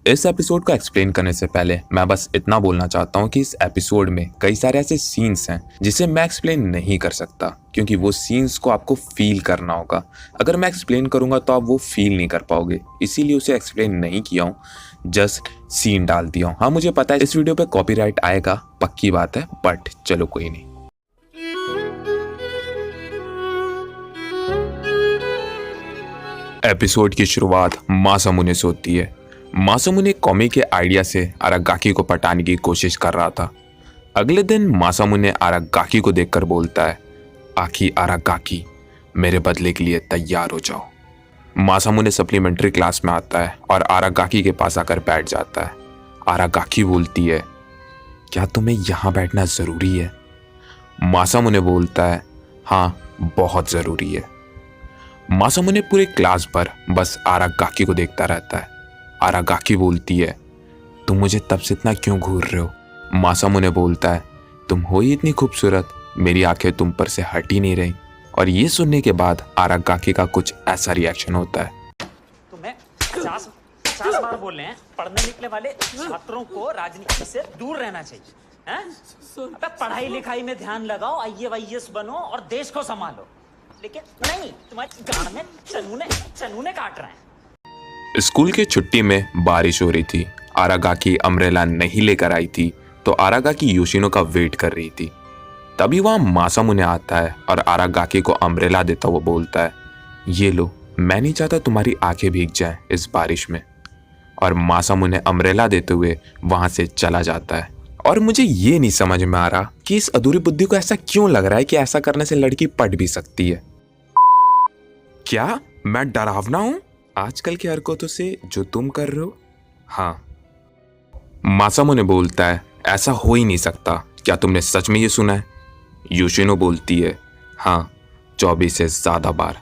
इस एपिसोड को एक्सप्लेन करने से पहले मैं बस इतना बोलना चाहता हूँ कि इस एपिसोड में कई सारे ऐसे सीन्स हैं जिसे मैं एक्सप्लेन नहीं कर सकता, क्योंकि वो सीन्स को आपको फील करना होगा। अगर मैं एक्सप्लेन करूँगा तो आप वो फील नहीं कर पाओगे, इसीलिए उसे एक्सप्लेन नहीं किया हूँ, जस्ट सीन डाल दिया हूँ। हाँ, मुझे पता है इस वीडियो पे कॉपीराइट आएगा, पक्की बात है, बट चलो कोई नहीं। एपिसोड की शुरुआत मासामुने से होती है। मासामुने कॉमी के आइडिया से अरागाकी को पटाने की कोशिश कर रहा था। अगले दिन मासामुने अरागाकी को देखकर बोलता है, आखी अरागाकी, मेरे बदले के लिए तैयार हो जाओ। मासामुने सप्लीमेंट्री क्लास में आता है और अरागाकी के पास आकर बैठ जाता है। अरागाकी बोलती है, क्या तुम्हें यहाँ बैठना ज़रूरी है? मासामुने बोलता है, हाँ बहुत ज़रूरी है। मासामुने पूरे क्लास पर बस अरागाकी को देखता रहता है। अरागाकी बोलती है, तुम मुझे तब से इतना क्यों घूर रहे हो? मासामुने बोलता है, तुम हो ही इतनी खूबसूरत, मेरी आंखें तुम पर से हट ही नहीं रही। और ये सुनने के बाद अरागाकी का कुछ ऐसा रिएक्शन होता है। तुम्हें 50 बार बोल रहे हैं, पढ़ने निकले वाले छात्रों को राजनीति से दूर रहना चाहिए। हैं? अबे पढ़ाई लिखाई में ध्यान लगाओ, आईएएस बनो और देश को संभालो। लेकिन नहीं, तुम्हारी गांड में चनूने काट रहे हैं। स्कूल की छुट्टी में बारिश हो रही थी। अरागाकी अम्ब्रेला नहीं लेकर आई थी, तो अरागाकी योशिनो का वेट कर रही थी। तभी वहां मासामुने आता है और अरागाकी को अम्ब्रेला देता हुआ बोलता है, ये लो, मैं नहीं चाहता तुम्हारी आंखें भीग जाएं इस बारिश में। और मासामुने अम्ब्रेला देते हुए वहां से चला जाता है। और मुझे ये नहीं समझ में आ रहा कि इस अधूरी बुद्धि को ऐसा क्यों लग रहा है कि ऐसा करने से लड़की पट भी सकती है। क्या मैं डरावना हूं आजकल की हरकतों से जो तुम कर रहे हो? हाँ। मासामुने बोलता है, ऐसा हो ही नहीं सकता, क्या तुमने सच में ये सुना है? योशिनो बोलती है, हाँ 24 से ज्यादा बार।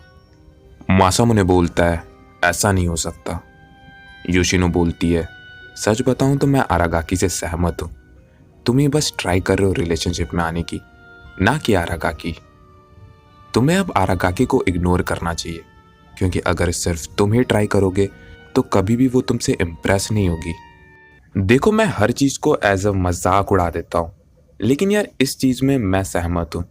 मासामुने बोलता है, ऐसा नहीं हो सकता। योशिनो बोलती है, सच बताऊं तो मैं अरागाकी से सहमत हूं, तुम ये बस ट्राई कर रहे हो रिलेशनशिप में आने की, ना कि अरागाकी। तुम्हें अब अरागाकी को इग्नोर करना चाहिए, क्योंकि अगर सिर्फ तुम ही ट्राई करोगे तो कभी भी वो तुमसे इम्प्रेस नहीं होगी। देखो, मैं हर चीज़ को एज अ मजाक उड़ा देता हूँ, लेकिन यार इस चीज़ में मैं सहमत हूँ।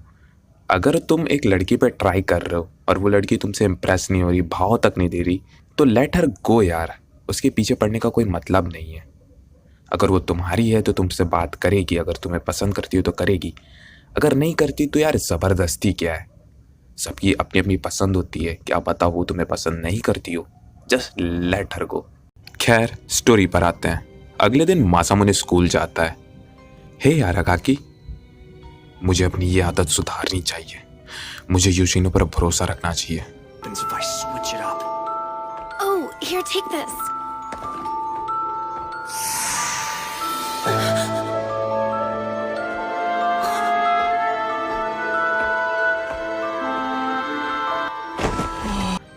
अगर तुम एक लड़की पे ट्राई कर रहे हो और वो लड़की तुमसे इम्प्रेस नहीं हो रही, भाव तक नहीं दे रही, तो लेट हर गो यार, उसके पीछे पड़ने का कोई मतलब नहीं है। अगर वो तुम्हारी है तो तुमसे बात करेगी, अगर तुम्हें पसंद करती हो तो करेगी, अगर नहीं करती तो यार ज़बरदस्ती क्या है? सबकी अपनी अपनी पसंद होती है, क्या पता वो तुम्हें पसंद नहीं करती हो, जस्ट लेट हर गो। खैर, स्टोरी पर आते हैं। अगले दिन मासामुने स्कूल जाता है। हे अरागाकी, मुझे अपनी ये आदत सुधारनी चाहिए, मुझे योशिनो पर भरोसा रखना चाहिए। Oh, here, take this.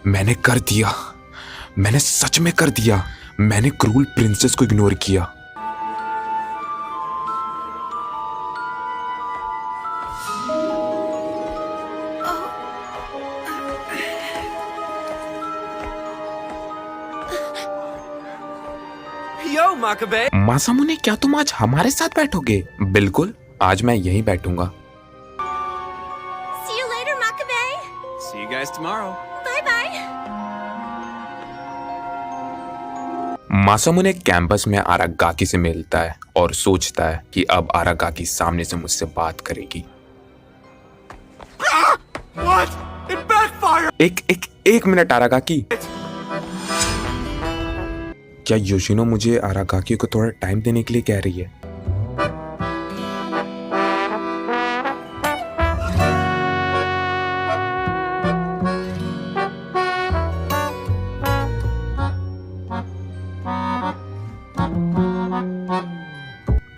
मैंने कर दिया, मैंने सच में कर दिया, मैंने क्रूल प्रिंसेस को इग्नोर किया। Yo, Makabe! मासामुने, क्या तुम आज हमारे साथ बैठोगे? बिल्कुल, आज मैं यहीं बैठूंगा। See you later, Makabe. See you guys tomorrow. Bye-bye. Masamune campus में अरागाकी से मिलता है और सोचता है कि अब अरागाकी सामने से मुझसे बात करेगी। What? It backfired! एक मिनट अरागाकी, क्या योशिनो मुझे अरागाकी को थोड़ा टाइम देने के लिए कह रही है?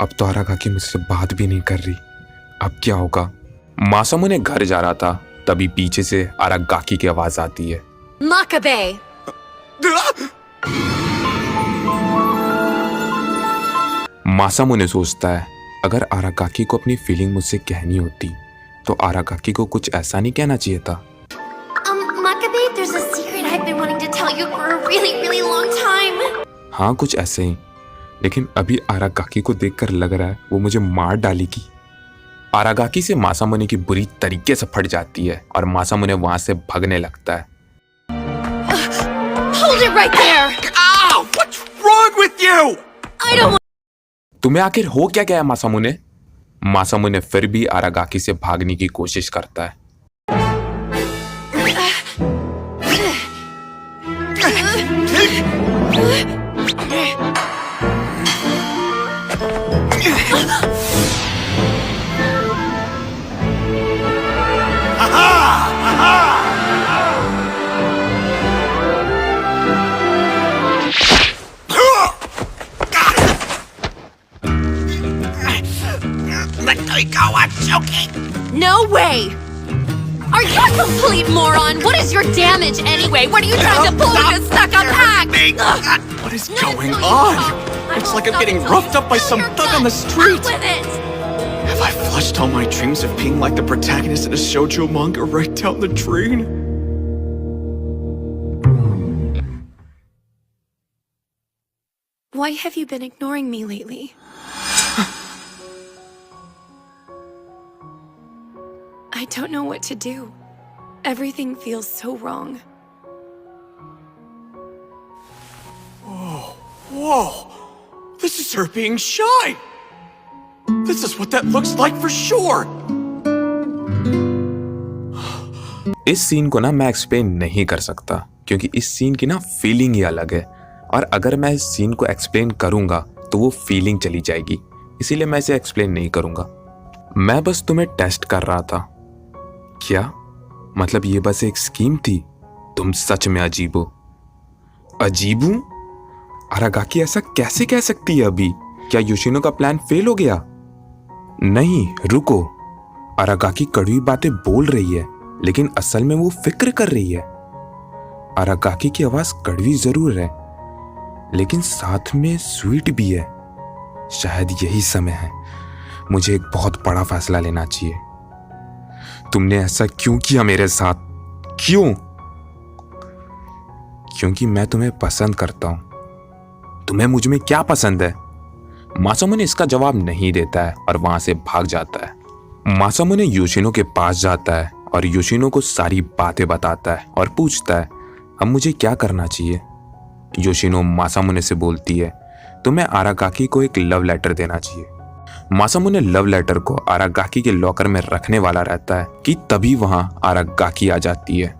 अब तो अरागाकी मुझसे बात भी नहीं कर रही, अब क्या होगा? मासामुने घर जा रहा था, तभी पीछे से अरागाकी की आवाज आती है। Makabe. मासामुने सोचता है, अगर अरागाकी को अपनी फीलिंग मुझसे कहनी होती तो अरागाकी को कुछ ऐसा नहीं कहना चाहिए था। Makabe, there's a secret I've been wanting to tell you for a really, really long time. हाँ कुछ ऐसे ही, लेकिन अभी आरागाकी को देखकर लग रहा है वो मुझे मार डालेगी। आरागाकी से मासामुने की बुरी तरीके से फट जाती है और मासामुने वहां से भागने लगता है। Hold it right there! Ow! What's wrong with you? I don't तुम्हें आखिर हो क्या गया मासामुने? मासामुने फिर भी आरागाकी से भागने की कोशिश करता है। Let me go, I'm choking! No way! Are you a complete moron? What is your damage anyway? What are you trying to pull with a stuck-up hack? What is going on? It's like I'm getting roughed up by some thug on the street! With it! Have I flushed all my dreams of being like the protagonist in a shoujo manga right down the drain? Why have you been ignoring me lately? I don't know what to do. Everything feels so wrong. Whoa! This is her being shy! This is what that looks like for sure! इस scene को ना मैं explain नहीं कर सकता, क्योंकि इस scene की ना फीलिंग ही अलग है, और अगर मैं इस सीन को एक्सप्लेन करूंगा तो वो फीलिंग चली जाएगी, इसीलिए मैं इसे एक्सप्लेन नहीं करूंगा। मैं बस तुम्हें टेस्ट कर रहा था। क्या मतलब ये बस एक स्कीम थी? तुम सच में अजीब हो। अजीब हूं? आरागाकी ऐसा कैसे कह सकती है अभी? क्या योशिनो का प्लान फेल हो गया? नहीं रुको, आरागाकी कड़वी बातें बोल रही है, लेकिन असल में वो फिक्र कर रही है। आरागाकी की आवाज कड़वी जरूर है, लेकिन साथ में स्वीट भी है। शायद यही समय है, मुझे एक बहुत बड़ा फैसला लेना चाहिए। तुमने ऐसा क्यों किया मेरे साथ? क्यों? क्योंकि मैं तुम्हें पसंद करता हूं। तुम्हें मुझ में क्या पसंद है? मासामुने इसका जवाब नहीं देता है और वहां से भाग जाता है। मासामुने योशिनो के पास जाता है और योशिनो को सारी बातें बताता है और पूछता है अब मुझे क्या करना चाहिए। योशिनो मासामुने से बोलती है तुम्हें आरागाकी को एक लव लेटर देना चाहिए। मासामुने लव लेटर को आरागाकी के लॉकर में रखने वाला रहता है कि तभी वहां आरागाकी आ जाती है।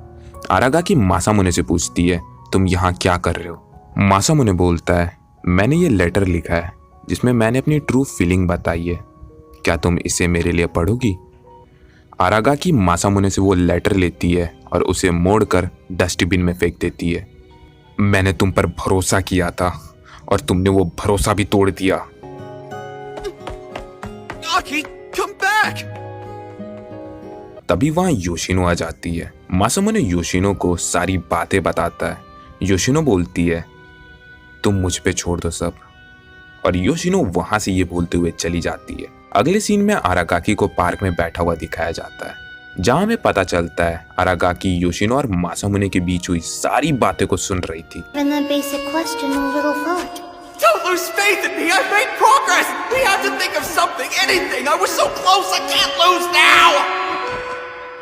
आरागाकी मासामुने से पूछती है तुम यहाँ क्या कर रहे हो? मासामुने बोलता है मैंने ये लेटर लिखा है जिसमें मैंने अपनी ट्रू फीलिंग बताई है, क्या तुम इसे मेरे लिए पढ़ोगी? आरागाकी मासामुने से वो लेटर लेती है और उसे मोड़कर डस्टबिन में फेंक देती है। मैंने तुम पर भरोसा किया था और तुमने वो भरोसा भी तोड़ दिया। Aki, come back! तभी वहां योशिनो आ जाती है। मासामुने योशिनो को सारी बातें बताता है। योशिनो बोलती है तुम मुझ पे छोड़ दो सब, और योशिनो वहां से ये बोलते हुए चली जाती है। अगले सीन में आरागाकी को पार्क में बैठा हुआ दिखाया जाता है, जहां हमें पता चलता है आरागाकी योशिनो और मासामुने के बीच हुई सारी बातें को सुन रही थी। Even that basic question, a little thought. Don't lose faith in me! I've made progress! We have to think of something, anything! I was so close, I can't lose now!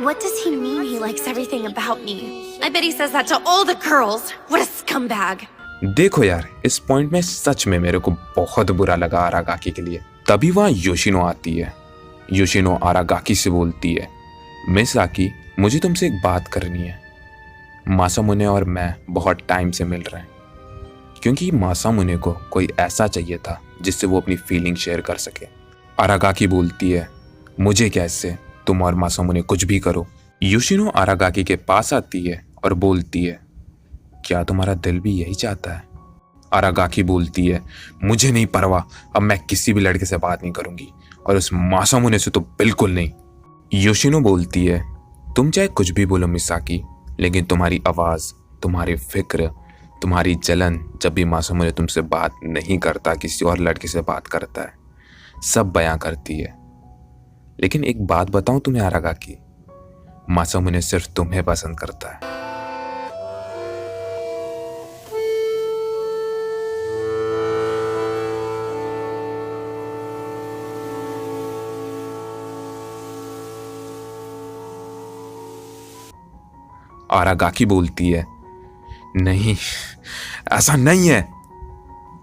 What does he mean he likes everything about me? I bet he says that to all the girls. What a scumbag. देखो यार, इस point में सच में मेरे को बहुत बुरा लगा आरागाकी के लिए। तभी वहां योशिनो आती है। योशिनो आरागाकी से बोलती है मिस आकी, मुझे तुमसे एक बात करनी है। मासामुने और मैं बहुत टाइम से मिल रहे हैं, क्योंकि मासामुने को कोई ऐसा चाहिए था जिससे वो अपनी फीलिंग शेयर कर सके। आरागाकी बोलती है मुझे कैसे, तुम और मासामुने कुछ भी करो। योशिनो आरागाकी के पास आती है और बोलती है क्या तुम्हारा दिल भी यही चाहता है? आरागाकी बोलती है मुझे नहीं परवाह, अब मैं किसी भी लड़के से बात नहीं करूंगी और उस मासामुने से तो बिल्कुल नहीं। योशिनो बोलती है तुम चाहे कुछ भी बोलो मिसाकी, लेकिन तुम्हारी आवाज, तुम्हारी फिक्र, तुम्हारी जलन जब भी मासामुने तुमसे बात नहीं करता, किसी और लड़के से बात करता है, सब बयां करती है। लेकिन एक बात बताऊं तुम्हें आरागाकी, मासामुने सिर्फ तुम्हें पसंद करता है। आरागाकी बोलती है, नहीं, ऐसा नहीं है।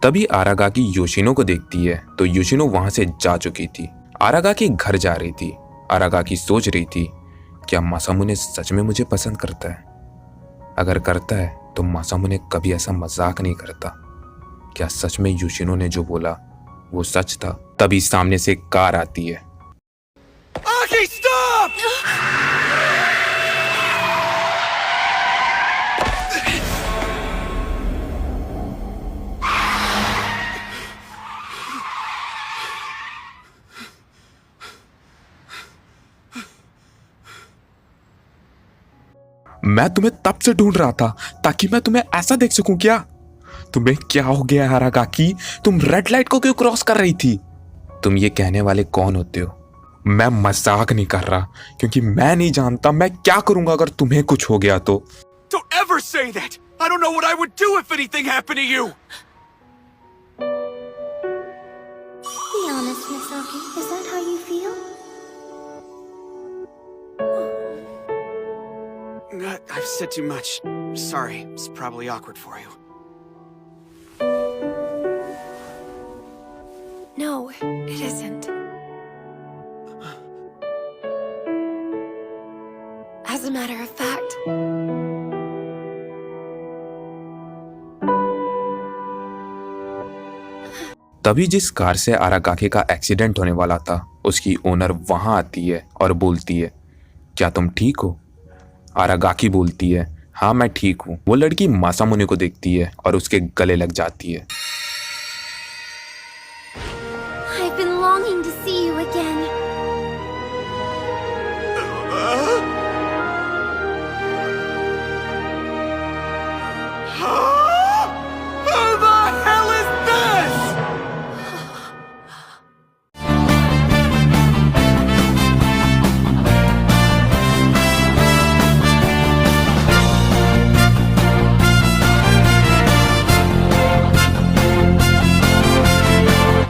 तभी आरागाकी योशिनो को देखती है तो योशिनो वहां से जा चुकी थी। आरागाकी घर जा रही थी। आरागाकी सोच रही थी, क्या मासामुने सच में मुझे पसंद करता है? अगर करता है तो मासामुने कभी ऐसा मजाक नहीं करता। क्या सच में योशिनो ने जो बोला वो सच था? तभी सामने से एक कार आती है। Aki, stop! मैं तुम्हें तब से ढूंढ रहा था ताकि मैं तुम्हें ऐसा देख सकूं। क्या तुम्हें क्या हो गया आरागाकी? तुम रेड लाइट को क्यों क्रॉस कर रही थी? तुम ये कहने वाले कौन होते हो? मैं मजाक नहीं कर रहा, क्योंकि मैं नहीं जानता मैं क्या करूंगा अगर तुम्हें कुछ हो गया तो। Don't ever say that! I don't know what I would do if anything happened to you! Be honest, Misaki. Is that how you feel? I've said too much. Sorry, it's probably awkward for you. No, it isn't. As a matter of fact, तभी जिस car से आरागाकी का accident होने वाला था उसकी owner वहां आती है और बोलती है, क्या तुम ठीक हो? आरागाकी बोलती है, हाँ मैं ठीक हूँ। वो लड़की मासामुने को देखती है और उसके गले लग जाती है। I've been longing to see you again.